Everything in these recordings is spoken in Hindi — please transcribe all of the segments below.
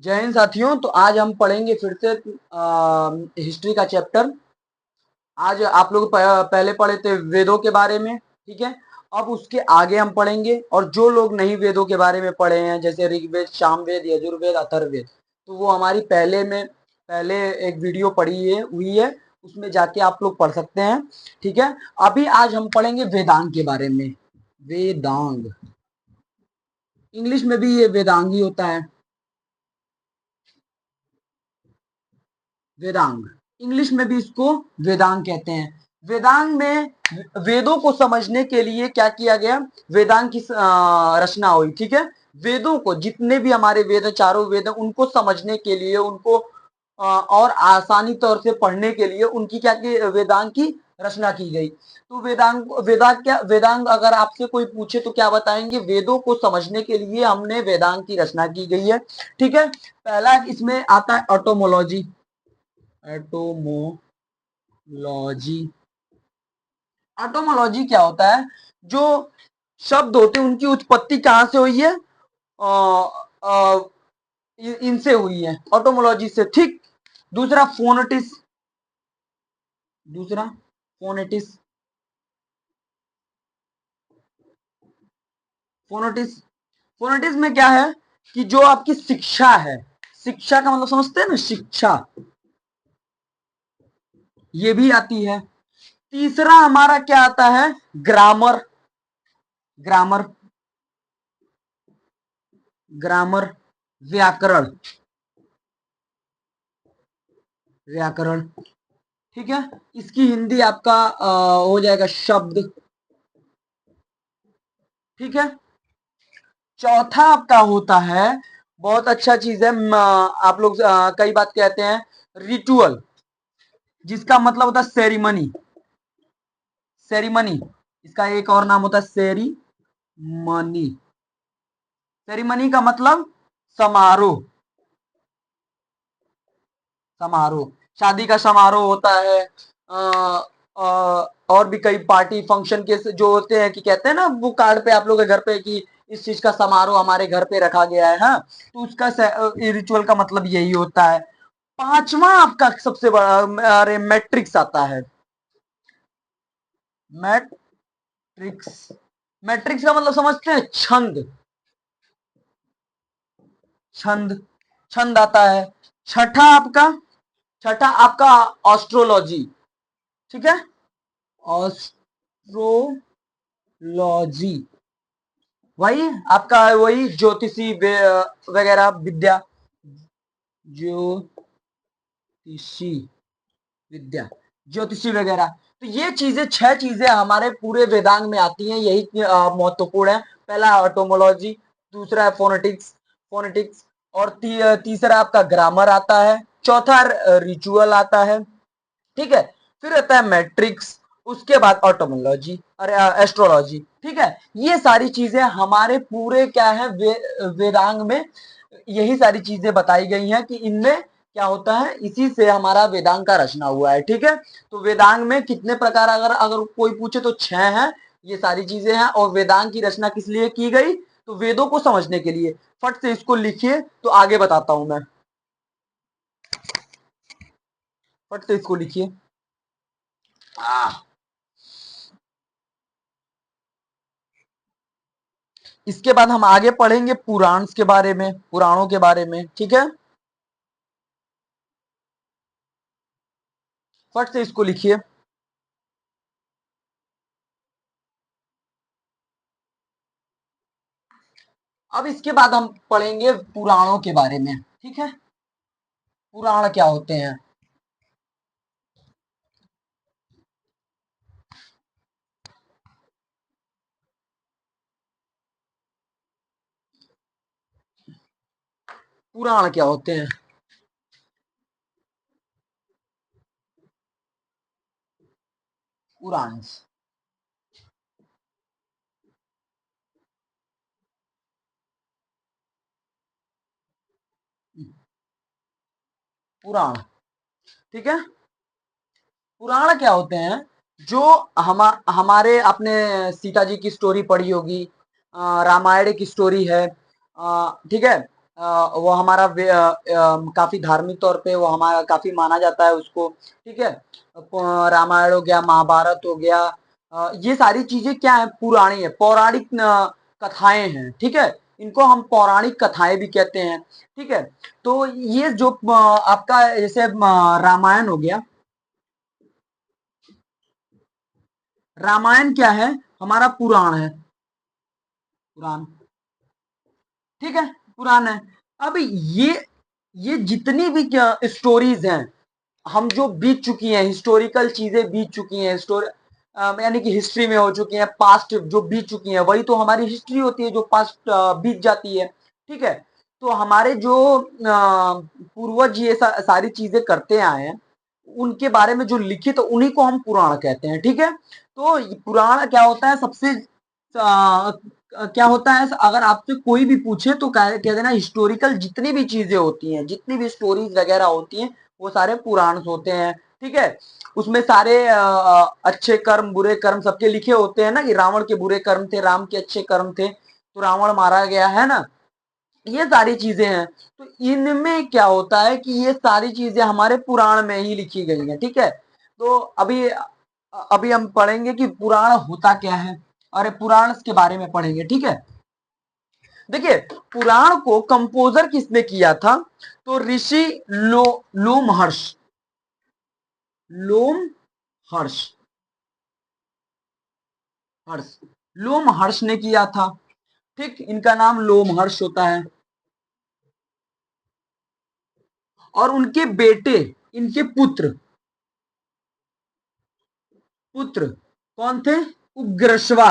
जय हिंद साथियों। तो आज हम पढ़ेंगे फिर से हिस्ट्री का चैप्टर। आज आप लोग पहले पढ़े थे वेदों के बारे में, ठीक है। अब उसके आगे हम पढ़ेंगे, और जो लोग नहीं वेदों के बारे में पढ़े हैं, जैसे ऋग्वेद, सामवेद, यजुर्वेद, अथर्ववेद, तो वो हमारी पहले एक वीडियो पढ़ी है हुई है, उसमें जाके आप लोग पढ़ सकते हैं, ठीक है। अभी आज हम पढ़ेंगे वेदांग के बारे में। वेदांग, इंग्लिश में भी ये वेदांग ही होता है। वेदांग, इंग्लिश में भी इसको वेदांग कहते हैं। वेदांग में वेदों को समझने के लिए क्या किया गया, वेदांग की रचना हुई, ठीक है। वेदों को, जितने भी हमारे वेद, चारों वेद हैं, उनको समझने के लिए, उनको और आसानी तौर से पढ़ने के लिए उनकी क्या की, वेदांग की रचना की गई। तो वेदांग अगर आपसे कोई पूछे तो क्या बताएंगे, वेदों को समझने के लिए हमने वेदांग की रचना की गई है, ठीक है। पहला इसमें आता है ऑटोमोलॉजी। एटोमोलॉजी, ऑटोमोलॉजी क्या होता है, जो शब्द होते हैं उनकी उत्पत्ति कहां से हुई है, इनसे हुई है, ऑटोमोलॉजी से, ठीक। दूसरा फोनेटिस, दूसरा फोनेटिस, फोनेटिस, फोनेटिस में क्या है कि जो आपकी शिक्षा है, शिक्षा का मतलब समझते हैं ना, शिक्षा, ये भी आती है। तीसरा हमारा क्या आता है, ग्रामर, ग्रामर, ग्रामर, व्याकरण, व्याकरण, ठीक है। इसकी हिंदी आपका हो जाएगा शब्द, ठीक है। चौथा आपका होता है, बहुत अच्छा चीज है, आप लोग कई बात कहते हैं, रिचुअल, जिसका मतलब होता है सेरिमनी, सेरिमनी, इसका एक और नाम होता है सेरिमनी। सेरिमनी का मतलब समारोह, समारोह, शादी का समारोह होता है, और भी कई पार्टी फंक्शन के जो होते हैं, कि कहते हैं ना वो कार्ड पे आप लोग के घर पे कि इस चीज का समारोह हमारे घर पे रखा गया है, हाँ, तो उसका रिचुअल का मतलब यही होता है। पांचवा आपका सबसे बड़ा, अरे, मैट्रिक्स आता है। मैट्रिक्स, मैट्रिक्स का मतलब समझते हैं, छंद, छंद, छंद आता है। छठा आपका, छठा आपका ऑस्ट्रोलॉजी, ठीक है। ऑस्ट्रोलॉजी, वही आपका, वही ज्योतिषी वगैरह विद्या, ज्योतिषी विद्या, ज्योतिषी वगैरह। तो ये चीजें, छह चीजें हमारे पूरे वेदांग में आती हैं, यही महत्वपूर्ण है। पहला ऑटोमोलॉजी, दूसरा है फोनेटिक्स, फोनेटिक्स, और तीसरा आपका ग्रामर आता है, चौथा रिचुअल आता है, ठीक है। फिर आता है मैट्रिक्स, उसके बाद ऑटोमोलॉजी, अरे एस्ट्रोलॉजी, ठीक है। ये सारी चीजें हमारे पूरे क्या है, वेदांग में यही सारी चीजें बताई गई हैं, कि इनमें क्या होता है, इसी से हमारा वेदांग का रचना हुआ है, ठीक है। तो वेदांग में कितने प्रकार, अगर अगर कोई पूछे तो छह हैं, ये सारी चीजें हैं। और वेदांग की रचना किस लिए की गई, तो वेदों को समझने के लिए। फट से इसको लिखिए तो आगे बताता हूं मैं, फट से इसको लिखिए। इसके बाद हम आगे पढ़ेंगे पुराण के बारे में, पुराणों के बारे में, ठीक है। फट से इसको लिखिए। अब इसके बाद हम पढ़ेंगे पुराणों के बारे में, ठीक है। पुराण क्या होते हैं, पुराण क्या होते हैं, पुराण, पुराण, ठीक है। पुराण क्या होते हैं, जो हमारे, आपने सीता जी की स्टोरी पढ़ी होगी, रामायण की स्टोरी है, ठीक है। वो हमारा काफी धार्मिक तौर पे वो हमारा काफी माना जाता है उसको। ठीक है, रामायण हो गया, महाभारत हो गया, ये सारी चीजें क्या है, पुरानी है, पौराणिक कथाएं हैं। ठीक है, इनको हम पौराणिक कथाएं भी कहते हैं। ठीक है, तो ये जो आपका जैसे रामायण हो गया, रामायण क्या है, हमारा पुराण है, पुराण। ठीक है, पुराण है। अब ये जितनी भी स्टोरीज हैं, हम जो बीत चुकी हैं, हिस्टोरिकल चीजें बीत चुकी हैं, स्टोरी यानी कि हिस्ट्री में हो चुकी हैं, पास्ट जो बीत चुकी हैं, वही तो हमारी हिस्ट्री होती है जो पास्ट बीत जाती है। ठीक है, तो हमारे जो पूर्वज ये सारी चीजें करते आए हैं, उनके बारे में जो लिखित, उन्हीं को हम पुराण कहते हैं। ठीक है, तो पुराण क्या होता है, सबसे क्या होता है, अगर आपसे कोई भी पूछे तो कह देना हिस्टोरिकल जितनी भी चीजें होती हैं, जितनी भी स्टोरीज वगैरह होती हैं, वो सारे पुराण होते हैं। ठीक है, उसमें सारे अच्छे कर्म बुरे कर्म सबके लिखे होते हैं ना, कि रावण के बुरे कर्म थे, राम के अच्छे कर्म थे, तो रावण मारा गया है ना, ये सारी चीजें हैं। तो इनमें क्या होता है कि ये सारी चीजें हमारे पुराण में ही लिखी गई हैं। ठीक है, तो अभी अभी हम पढ़ेंगे कि पुराण होता क्या है, और पुराण के बारे में पढ़ेंगे। ठीक है, देखिए, पुराण को कंपोजर किसने किया था, तो ऋषि लोमहर्ष, लोमहर्ष, हर्ष, लोमहर्ष ने किया था। ठीक, इनका नाम लोमहर्ष होता है। और उनके बेटे, इनके पुत्र, पुत्र कौन थे, उग्रश्वा,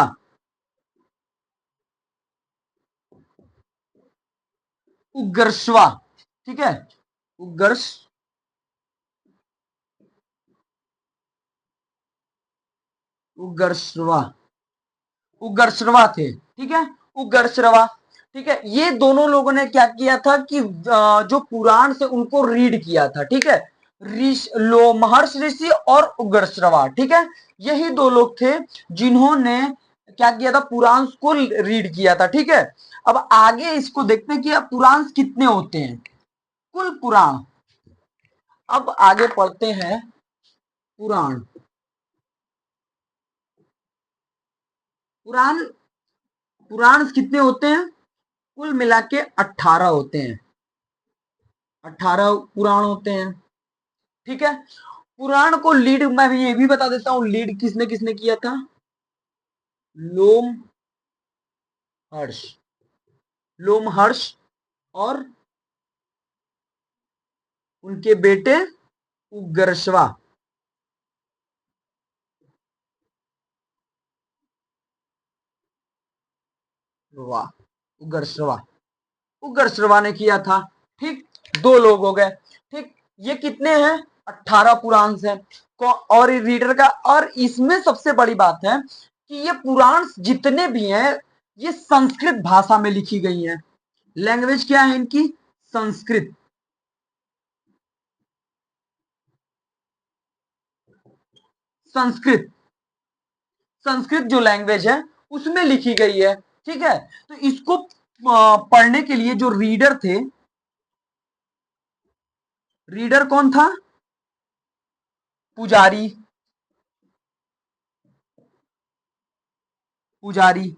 उग्रश्वा। ठीक है, उग्रश उग्रश्वा, उग्रश्रवा थे। ठीक है, उग्रश्रवा। ठीक है, ये दोनों लोगों ने क्या किया था कि जो पुराण से उनको रीड किया था। ठीक है, महर्षि ऋषि और उग्रश्रवा। ठीक है, यही दो लोग थे जिन्होंने क्या किया था, पुराण को रीड किया था। ठीक है, अब आगे इसको देखते हैं कि अब पुराण कितने होते हैं, कुल पुराण। अब आगे पढ़ते हैं पुराण। पुराण पुराण कितने होते हैं, कुल मिला के 18 होते हैं, 18 पुराण होते हैं। ठीक है, पुराण को लीड मैं भी ये भी बता देता हूं, लीड किसने किसने किया था, लोम हर्ष, लोमहर्ष और उनके बेटे उग्रश्वा। वाह, उग्रश्रवा, उग्रश्रवा ने किया था। ठीक, दो लोग हो गए। ठीक, ये कितने हैं, 18 पुराण हैं। और रीडर का, और इसमें सबसे बड़ी बात है कि ये पुराण जितने भी हैं, ये संस्कृत भाषा में लिखी गई हैं। लैंग्वेज क्या है इनकी, संस्कृत, संस्कृत, संस्कृत जो लैंग्वेज है उसमें लिखी गई है। ठीक है, तो इसको पढ़ने के लिए जो रीडर थे, रीडर कौन था, पुजारी, पुजारी।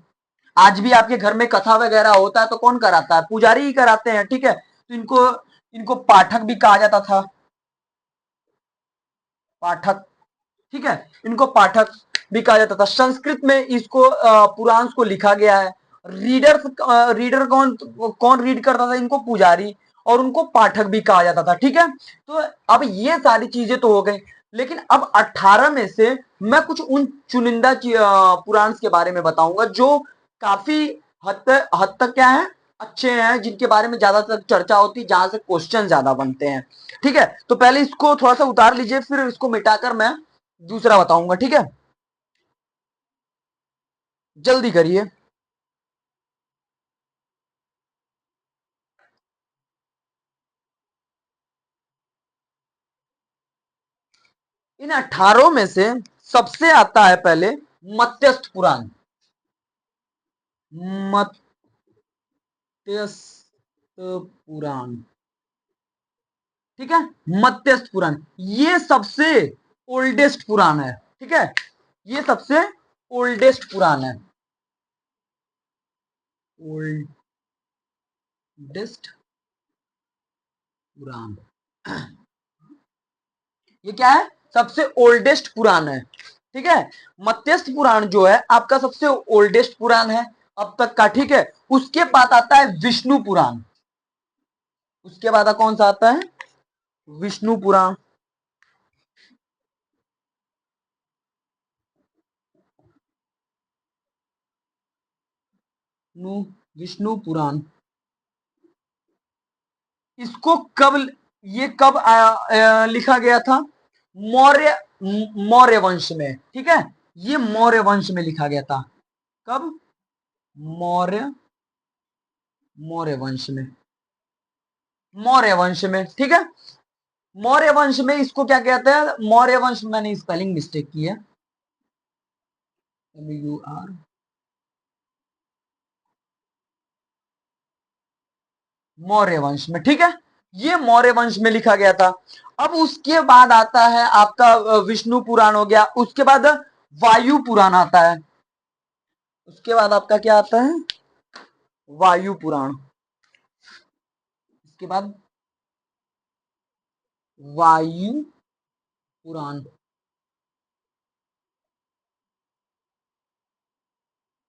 आज भी आपके घर में कथा वगैरह होता है तो कौन कराता है, पुजारी ही कराते हैं। ठीक है, तो इनको इनको पाठक भी कहा जाता था, पाठक। ठीक है, इनको पाठक भी कहा जाता था। संस्कृत में इसको पुराण को लिखा गया है। रीडर, रीडर कौन कौन रीड करता था इनको, पुजारी, और उनको पाठक भी कहा जाता था। ठीक है, तो अब ये सारी चीजें तो हो गई, लेकिन अब 18 में से मैं कुछ उन चुनिंदा पुराण के बारे में बताऊंगा जो काफी हद तक क्या है, अच्छे हैं, जिनके बारे में ज्यादातर चर्चा होती है, जहां से क्वेश्चन ज्यादा बनते हैं। ठीक है, तो पहले इसको थोड़ा सा उतार लीजिए, फिर इसको मिटाकर मैं दूसरा बताऊंगा। ठीक है, जल्दी करिए। इन 18 में से सबसे आता है पहले मत्स्य पुराण, मत्स्य पुराण, ठीक है। मत्यस्थ पुराण ये सबसे ओल्डेस्ट पुराण है, ठीक है, ये सबसे ओल्डेस्ट पुराण है, ओल्डेस्ट पुराण, ये क्या है, सबसे ओल्डेस्ट पुराण है, ठीक है। मत्यस्थ पुराण जो है आपका सबसे ओल्डेस्ट पुराण है अब तक का, ठीक है। उसके बाद आता है विष्णु पुराण, उसके बाद कौन सा आता है, विष्णु पुराण, विष्णु पुराण, इसको कब, ये कब लिखा गया था, मौर्य, मौर्य वंश में, ठीक है, ये मौर्य वंश में लिखा गया था, कब, मौर्य, मौर्य वंश में, मौर्य वंश में, ठीक है। मौर्य वंश में इसको क्या कहते हैं, मौर्य वंश, मैंने स्पेलिंग मिस्टेक की है, MUR, मौर्य वंश में, ठीक है, ये मौर्य वंश में लिखा गया था। अब उसके बाद आता है आपका विष्णु पुराण हो गया, उसके बाद वायु पुराण आता है, उसके बाद आपका क्या आता है, वायु पुराण, इसके बाद वायु पुराण,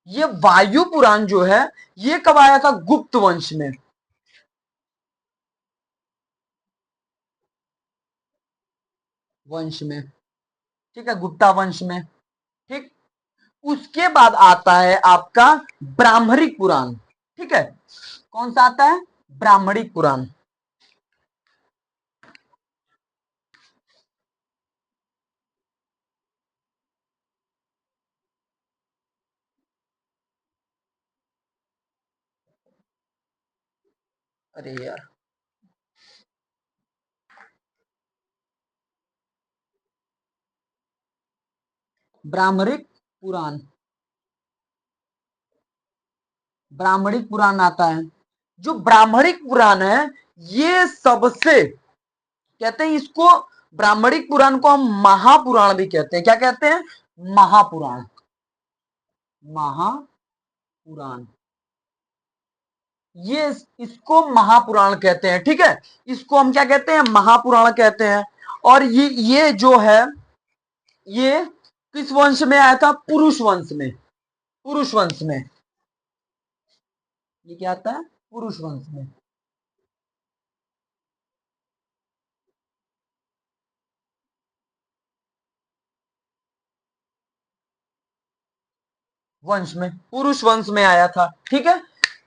ये वायु पुराण जो है ये कब आया था, गुप्त वंश में, वंश में, ठीक है, गुप्ता वंश में, ठीक। उसके बाद आता है आपका ब्राह्मणिक पुराण, ठीक है, कौन सा आता है, ब्राह्मणिक पुराण, अरे यार, ब्राह्मणिक पुराण, ब्राह्मणिक पुराण आता है, जो ब्राह्मणिक पुराण है ये सबसे, कहते हैं इसको, ब्राह्मणिक पुराण को हम महापुराण भी कहते हैं, क्या कहते हैं, महापुराण, महापुराण, ये इसको महापुराण कहते हैं, ठीक है, इसको हम क्या कहते हैं, महापुराण कहते हैं। और ये जो है ये किस वंश में आया था, पुरुष वंश में, पुरुष वंश में, ये क्या आता है, पुरुष वंश में, वंश में, पुरुष वंश में आया था, ठीक है।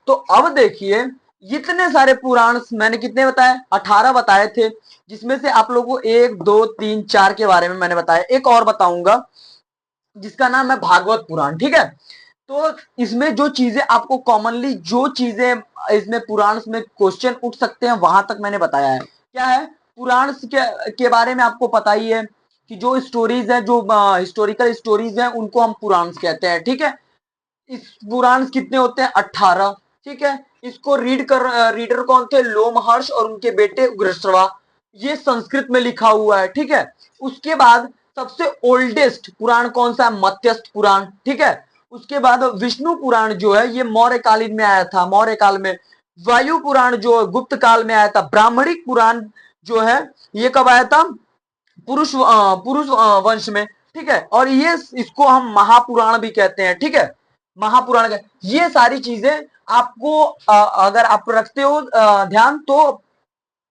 तो अब देखिए, इतने सारे पुराण मैंने कितने बताए, 18 बताए थे, जिसमें से आप लोगों को 1 2 3 4 के बारे में मैंने बताया, एक और बताऊंगा जिसका नाम है भागवत पुराण, ठीक है। तो इसमें जो चीजें आपको कॉमनली, जो चीजें इसमें पुराण में क्वेश्चन उठ सकते हैं वहां तक मैंने बताया है, क्या है, पुराण के बारे में आपको पता ही है कि जो स्टोरीज है, जो हिस्टोरिकल स्टोरीज है उनको हम पुराण कहते हैं, ठीक है। इस पुराण कितने होते हैं, 18, ठीक है। इसको रीडर कौन थे, लोमहर्ष और उनके बेटे उग्रश्रवा, ये संस्कृत में लिखा हुआ है, ठीक है। उसके बाद सबसे ओल्डेस्ट पुराण कौन सा है, मत्यस्थ पुराण, ठीक है। उसके बाद विष्णु पुराण जो है ये मौर्य कालीन में आया था, मौर्य काल में। वायु पुराण जो गुप्त काल में आया था। ब्राह्मणिक पुराण जो है ये कब आया था, पुरुष वंश में, ठीक है। और ये इसको हम महापुराण भी कहते हैं, ठीक है, महापुराण का। ये सारी चीजें आपको अगर आप रखते हो ध्यान, तो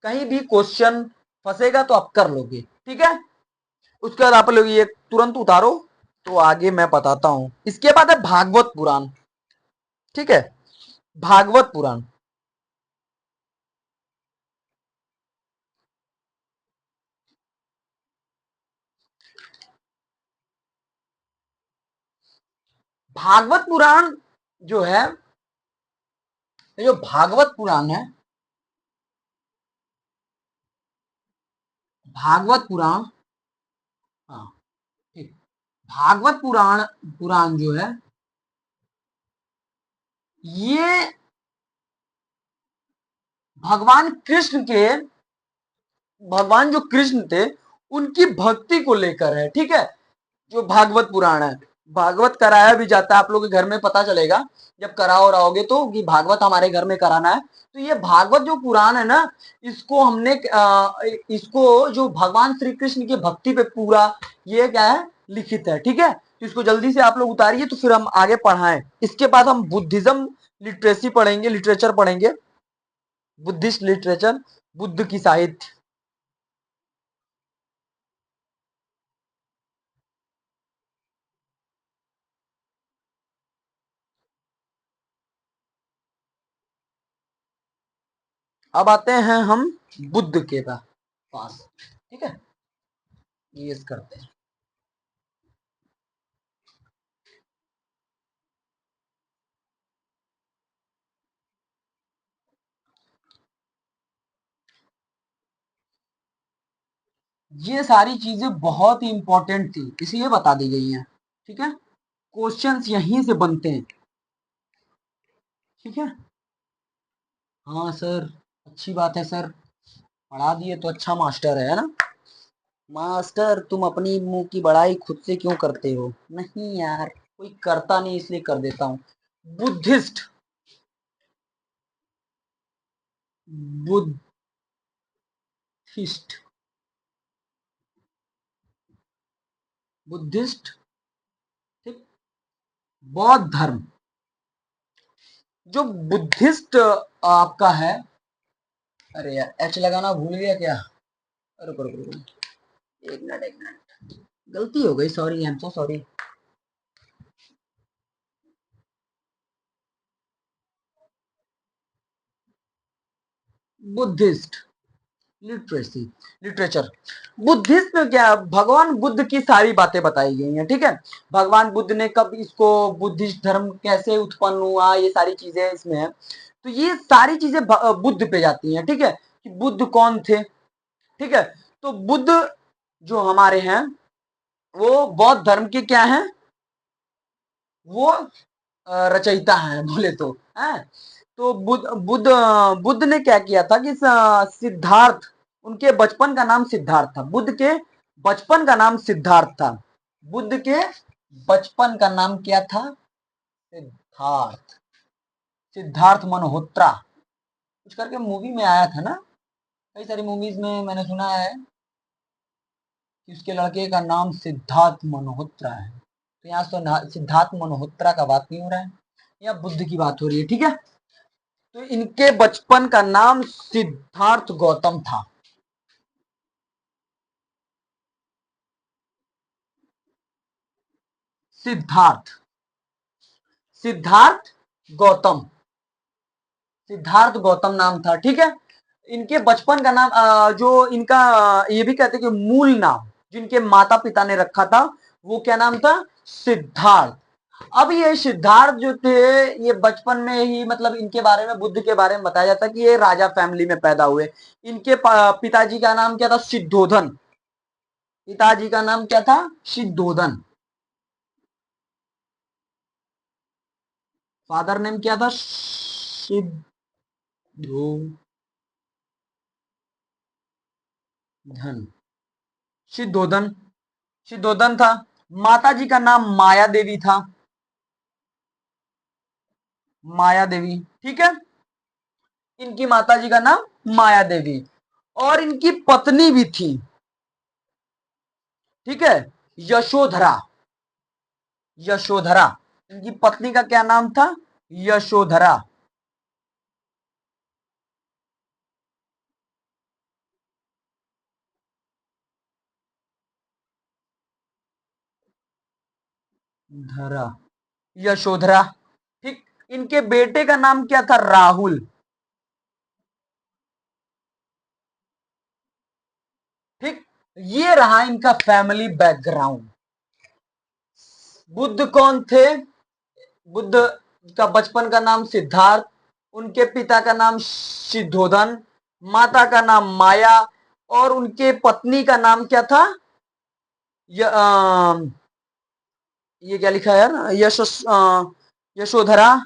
कहीं भी क्वेश्चन फंसेगा तो आप कर लोगे, ठीक है। उसके बाद आप लोग ये तुरंत उतारो, तो आगे मैं बताता हूं। इसके बाद है भागवत पुराण, ठीक है, भागवत पुराण। भागवत पुराण जो है, ये जो भागवत पुराण है, भागवत पुराण, हाँ, ठीक, भागवत पुराण, पुराण जो है ये भगवान कृष्ण के, भगवान जो कृष्ण थे उनकी भक्ति को लेकर है, ठीक है। जो भागवत पुराण है, भागवत कराया भी जाता है, आप लोगों के घर में पता चलेगा जब कराओ रहोगे तो, कि भागवत हमारे घर में कराना है। तो ये भागवत जो पुराण है ना, इसको हमने इसको जो भगवान श्री कृष्ण की भक्ति पे पूरा ये क्या है, लिखित है, ठीक है। तो इसको जल्दी से आप लोग उतारिए, तो फिर हम आगे पढ़ाएं। इसके बाद हम बुद्धिज्म लिटरेसी पढ़ेंगे, लिटरेचर पढ़ेंगे, बुद्धिस्ट लिटरेचर, बुद्ध की साहित्य। अब आते हैं हम बुद्ध के पास, ठीक है। ये करते हैं। ये सारी चीजें बहुत ही इंपॉर्टेंट थी, इसलिए बता दी गई हैं, ठीक है। क्वेश्चंस यहीं से बनते हैं, ठीक है। हाँ सर, अच्छी बात है सर, पढ़ा दिए तो अच्छा मास्टर है ना। मास्टर तुम अपनी मुंह की बड़ाई खुद से क्यों करते हो? नहीं यार, कोई करता नहीं इसलिए कर देता हूँ। बुद्धिस्ट, बुद्धिस्ट, बुद्धिस्ट, ठीक। बौद्ध धर्म, जो बुद्धिस्ट आपका है, अरे यार एच लगाना भूल गया क्या? रुको रुको रुको, एक मिनट एक मिनट, गलती हो गई, sorry, I am so sorry. Buddhist literacy, literature. Buddhist में क्या, भगवान बुद्ध की सारी बातें बताई गई हैं, ठीक है। भगवान बुद्ध ने कब इसको, बुद्धिस्ट धर्म कैसे उत्पन्न हुआ, ये सारी चीजें इसमें है। तो ये सारी चीजें बुद्ध पे जाती हैं, ठीक है, कि बुद्ध कौन थे, ठीक है। तो बुद्ध जो हमारे हैं, वो बौद्ध धर्म के क्या हैं, वो रचयिता हैं बोले तो, है। तो बुद्ध बुद्ध बुद्ध ने क्या किया था कि सिद्धार्थ, उनके बचपन का नाम सिद्धार्थ था, बुद्ध के बचपन का नाम सिद्धार्थ था। बुद्ध के बचपन का नाम क्या था? सिद्धार्थ, सिद्धार्थ मल्होत्रा, कुछ करके मूवी में आया था ना, कई सारी मूवीज में मैंने सुना है कि उसके लड़के का नाम सिद्धार्थ मल्होत्रा है। तो यहाँ तो सिद्धार्थ मल्होत्रा का बात नहीं हो रहा है, यहाँ बुद्ध की बात हो रही है, ठीक है। तो इनके बचपन का नाम सिद्धार्थ गौतम था। सिद्धार्थ, सिद्धार्थ गौतम, सिद्धार्थ गौतम नाम था, ठीक है। इनके बचपन का नाम जो इनका ये भी कहते हैं कि मूल नाम जिनके माता पिता ने रखा था, वो क्या नाम था? सिद्धार्थ। अब ये सिद्धार्थ जो थे, ये बचपन में ही, मतलब इनके बारे में, बुद्ध के बारे में बताया जाता है कि ये राजा फैमिली में पैदा हुए। इनके पिताजी का नाम क्या था? सिद्धोधन। पिताजी का नाम क्या था? सिद्धोधन। फादर नेम क्या था? सिद्धोधन, सिद्धोधन, सिद्धोधन था। माता जी का नाम माया देवी था, माया देवी, ठीक है। इनकी माता जी का नाम माया देवी, और इनकी पत्नी भी थी, ठीक है, यशोधरा, यशोधरा। इनकी पत्नी का क्या नाम था? यशोधरा। धरा, यशोधरा, ठीक। इनके बेटे का नाम क्या था? राहुल, ठीक। ये रहा इनका फैमिली बैकग्राउंड। बुद्ध कौन थे? बुद्ध का बचपन का नाम सिद्धार्थ, उनके पिता का नाम सिद्धोधन, माता का नाम माया, और उनके पत्नी का नाम क्या था? य, ये क्या लिखा है यार, यशोधरा,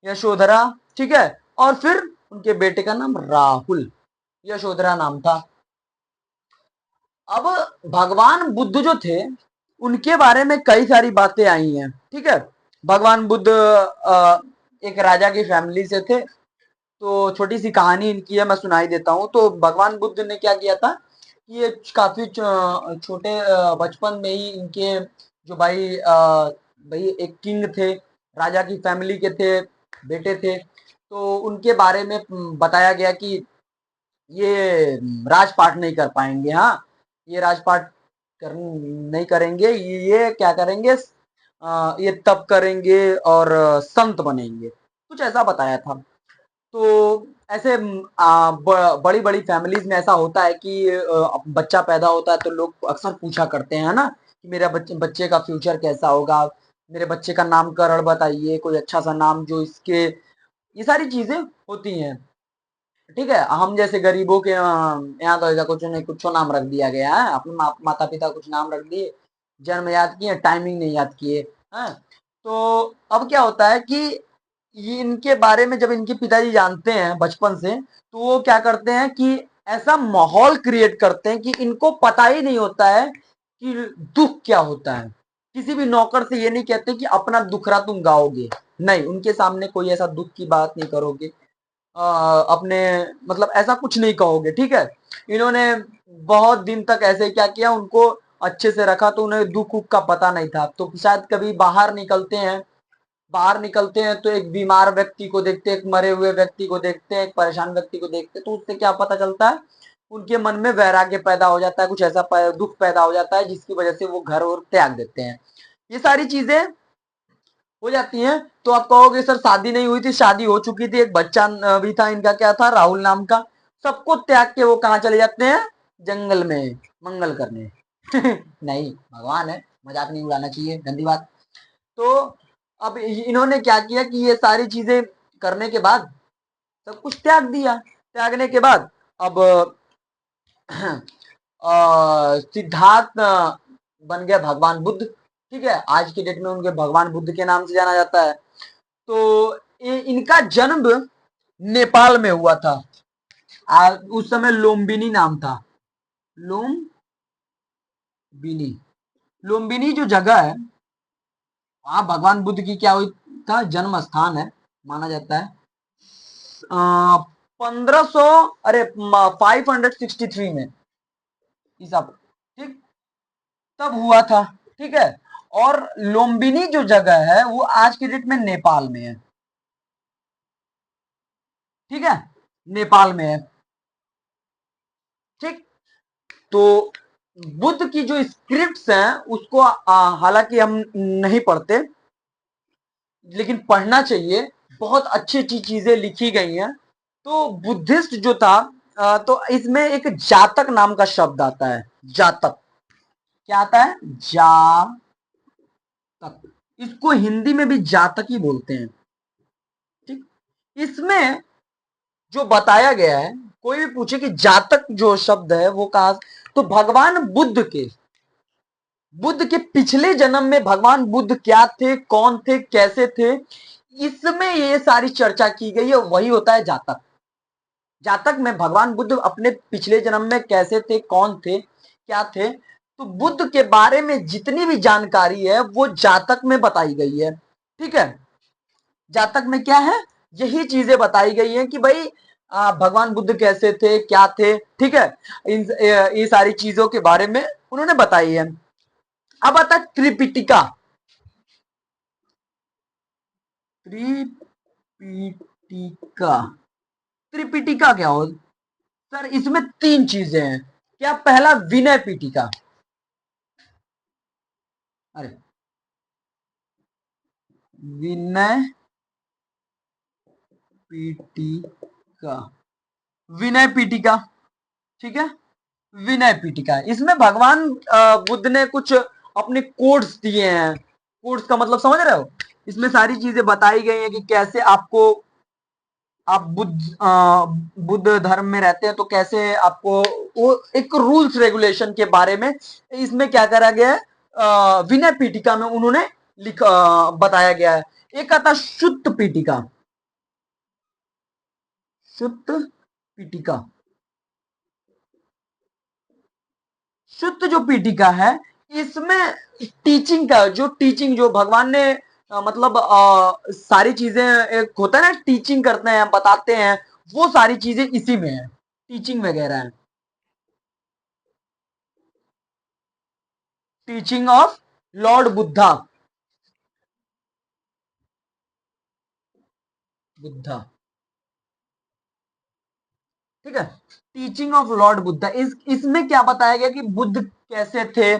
यशोधरा, ठीक है। और फिर उनके बेटे का नाम राहुल, यशोधरा नाम था। अब भगवान बुद्ध जो थे उनके बारे में कई सारी बातें आई हैं, ठीक है। भगवान बुद्ध एक राजा की फैमिली से थे। तो छोटी सी कहानी इनकी है, मैं सुनाई देता हूँ। तो भगवान बुद्ध ने क्या किया था कि ये काफी छोटे बचपन में ही इनके जो भाई एक किंग थे, राजा की फैमिली के थे, बेटे थे। तो उनके बारे में बताया गया कि ये राजपाट नहीं कर पाएंगे। हाँ, ये राजपाट नहीं करेंगे, ये क्या करेंगे, ये तप करेंगे और संत बनेंगे, कुछ ऐसा बताया था। तो ऐसे बड़ी बड़ी फैमिलीज में ऐसा होता है कि बच्चा पैदा होता है तो लोग अक्सर पूछा करते हैं ना कि मेरा बच्चे का फ्यूचर कैसा होगा, मेरे बच्चे का नामकरण बताइए, कोई अच्छा सा नाम जो इसके, ये सारी चीजें होती हैं। ठीक है, हम जैसे गरीबों के यहाँ तो ऐसा कुछ नहीं, कुछ नाम रख दिया गया है, अपने माता पिता कुछ नाम रख दिए, जन्म याद किए, टाइमिंग नहीं याद किए। हैं, तो अब क्या होता है कि ये इनके बारे में जब इनके पिताजी जानते हैं बचपन से, तो वो क्या करते हैं कि ऐसा माहौल क्रिएट करते हैं कि इनको पता ही नहीं होता है कि दुख क्या होता है। किसी भी नौकर से ये नहीं कहते कि अपना दुखड़ा तुम गाओगे, नहीं, उनके सामने कोई ऐसा दुख की बात नहीं करोगे, अपने मतलब ऐसा कुछ नहीं कहोगे, ठीक है। इन्होंने बहुत दिन तक ऐसे क्या किया, उनको अच्छे से रखा, तो उन्हें दुख उख का पता नहीं था। तो शायद कभी बाहर निकलते हैं तो एक बीमार व्यक्ति को देखते हैं, एक मरे हुए व्यक्ति को देखते हैं, एक परेशान व्यक्ति को देखते हैं, तो उससे क्या पता चलता है, उनके मन में वैराग्य पैदा हो जाता है, कुछ ऐसा दुख पैदा हो जाता है जिसकी वजह से वो घर और त्याग देते हैं। ये सारी चीजें हो जाती हैं। तो आप कहोगे सर शादी नहीं हुई थी, शादी हो चुकी थी, एक बच्चा भी था, इनका क्या था, राहुल नाम का। सबको त्याग के वो कहाँ चले जाते हैं, जंगल में मंगल करने। नहीं, भगवान है, मजाक नहीं उड़ाना चाहिए, गंदी बात। तो अब इन्होंने क्या किया कि ये सारी चीजें करने के बाद सब कुछ त्याग दिया। त्यागने के बाद अब सिद्धार्थ बन गया भगवान बुद्ध, ठीक है। आज की डेट में उनके भगवान बुद्ध के नाम से जाना जाता है। तो इनका जन्म नेपाल में हुआ था। उस समय लुम्बिनी नाम था, लुम्बिनी। लुम्बिनी जो जगह है, वहां भगवान बुद्ध की क्या हुई था, जन्म स्थान है, माना जाता है। 1500, अरे 563 में ईसा, ठीक, तब हुआ था, ठीक है। और लुम्बिनी जो जगह है वो आज की डेट में नेपाल में है, ठीक है, नेपाल में है, ठीक। तो बुद्ध की जो स्क्रिप्ट्स हैं उसको हालांकि हम नहीं पढ़ते, लेकिन पढ़ना चाहिए, बहुत अच्छी अच्छी चीजें लिखी गई हैं। तो बुद्धिस्ट जो था, तो इसमें एक जातक नाम का शब्द आता है, जातक, क्या आता है, जातक। इसको हिंदी में भी जातक ही बोलते हैं, ठीक। इसमें जो बताया गया है, कोई भी पूछे कि जातक जो शब्द है वो कहा, तो भगवान बुद्ध के पिछले जन्म में भगवान बुद्ध क्या थे, कौन थे, कैसे थे, इसमें ये सारी चर्चा की गई है, वही होता है जातक। जातक में भगवान बुद्ध अपने पिछले जन्म में कैसे थे, कौन थे, क्या थे, तो बुद्ध के बारे में जितनी भी जानकारी है वो जातक में बताई गई है, ठीक है। जातक में क्या है, यही चीजें बताई गई हैं कि भाई भगवान बुद्ध कैसे थे, क्या थे, ठीक है। ये सारी चीजों के बारे में उन्होंने बताई है। अब आता है त्रिपिटिका। त्रिपिटिका, त्रिपिटिका क्या हो सर, इसमें तीन चीजें हैं। क्या, पहला विनय पीटिका, अरे विनय पीटिका, विनय पीटिका, ठीक है। विनय पीटिका, इसमें भगवान बुद्ध ने कुछ अपने कोड्स दिए हैं। कोड्स का मतलब समझ रहे हो, इसमें सारी चीजें बताई गई हैं कि कैसे आपको, आप बुद्ध धर्म में रहते हैं तो कैसे आपको, वो एक रूल्स रेगुलेशन के बारे में इसमें क्या करा गया है, विनय पीटिका में उन्होंने बताया गया है। एक आता शुद्ध पीटिका, शुद्ध पीठिका। शुद्ध जो पीठिका है इसमें टीचिंग का जो टीचिंग जो भगवान ने मतलब सारी चीजें एक होता है ना, टीचिंग करते हैं बताते हैं, वो सारी चीजें इसी में है, टीचिंग वगैरह है। Teaching of Lord Buddha. Buddha, ठीक है। टीचिंग ऑफ लॉर्ड बुद्धा, इसमें क्या बताया गया कि बुद्ध कैसे थे,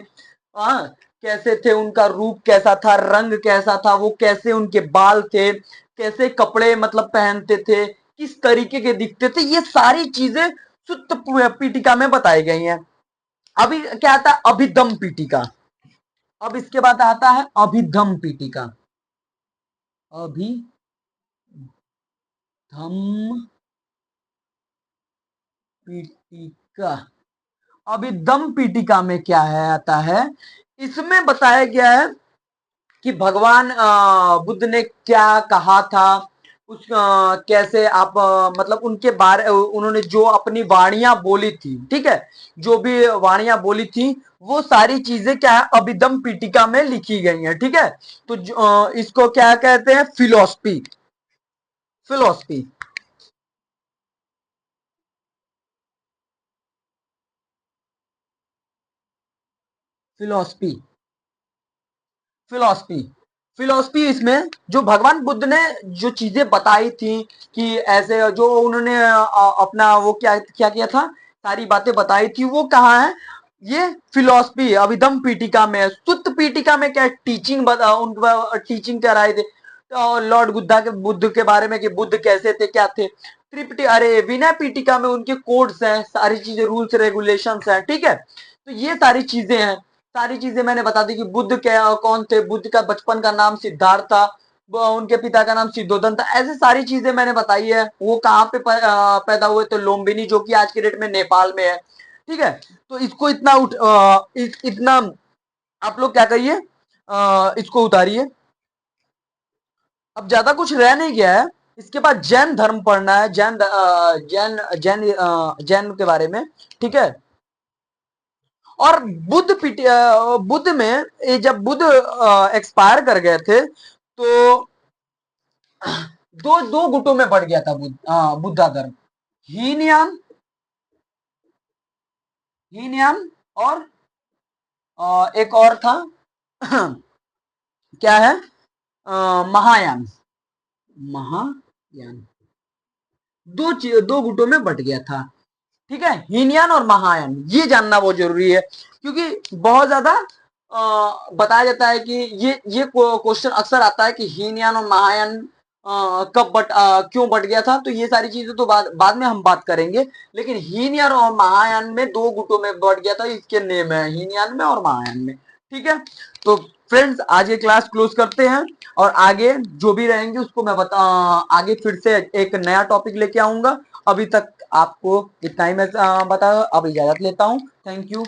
हाँ, कैसे थे, उनका रूप कैसा था, रंग कैसा था, वो कैसे उनके बाल थे, कैसे कपड़े मतलब पहनते थे, किस तरीके के दिखते थे, ये सारी चीजें सुत्त पीठिका में बताई गई हैं। अभी क्या आता है, अभिधम पीठिका। अब इसके बाद आता है अभिधम पीठिका। अभिधम पीठिका। अभिधम पीठिका में क्या है आता है, इसमें बताया गया है कि भगवान बुद्ध ने क्या कहा था, उस कैसे आप मतलब उनके बारे, उन्होंने जो अपनी वाणियां बोली थी, ठीक है, जो भी वाणियां बोली थी वो सारी चीजें क्या है अभिधम पीठिका में लिखी गई हैं, ठीक है। तो इसको क्या कहते हैं, philosophy. Philosophy, philosophy, philosophy, philosophy, इसमें जो भगवान बुद्ध ने जो चीजें बताई थी कि ऐसे जो उन्होंने अपना वो क्या क्या किया था, सारी बातें बताई थी, वो कहाँ है, ये फिलोसफी अभिधम पीठिका में है। सुत्त पीठिका में क्या टीचिंग उनका टीचिंग कराए थे तो लॉर्ड बुद्धा के, बुद्ध के बारे में कि बुद्ध कैसे थे क्या थे। त्रिपिटी अरे विनय पीठिका में उनके कोड्स हैं, सारी चीजें रूल्स रेगुलेशंस हैं, ठीक है। तो ये सारी चीजें हैं, सारी चीजें मैंने बता दी कि बुद्ध क्या कौन थे, बुद्ध का बचपन का नाम सिद्धार्थ था, उनके पिता का नाम सिद्धोधन था, ऐसे सारी चीजें मैंने बताई है। वो कहाँ पे पैदा हुए, तो लुम्बिनी, जो कि आज के डेट में नेपाल में है, ठीक है। तो इसको इतना इतना आप लोग क्या करिए, इसको उतारिए। अब ज्यादा कुछ रह नहीं गया है, इसके बाद जैन धर्म पढ़ना है, जैन जैन जैन के बारे में, ठीक है। और बुद्ध में जब बुद्ध एक्सपायर कर गए थे तो दो दो गुटों में बढ़ गया था बुद्धा धर्म। हीनयान, हीनयान और एक और था क्या है, महायान। महायान, दो गुटों में बट गया था, ठीक है। हीनयान और महायान, ये जानना बहुत जरूरी है, क्योंकि बहुत ज्यादा बताया जाता है कि ये क्वेश्चन अक्सर आता है कि हीनयान और महायान कब क्यों बट गया था। तो ये सारी चीजें तो बाद में हम बात करेंगे, लेकिन हीनयान और महायान में दो गुटों में बट गया था, इसके नेम है हीनयान में और महायान में, ठीक है। तो फ्रेंड्स आज ये क्लास क्लोज करते हैं, और आगे जो भी रहेंगे उसको मैं आगे फिर से एक नया टॉपिक लेके आऊंगा। अभी तक आपको इतना ही मैं बता, अब इजाजत लेता हूँ। Thank you.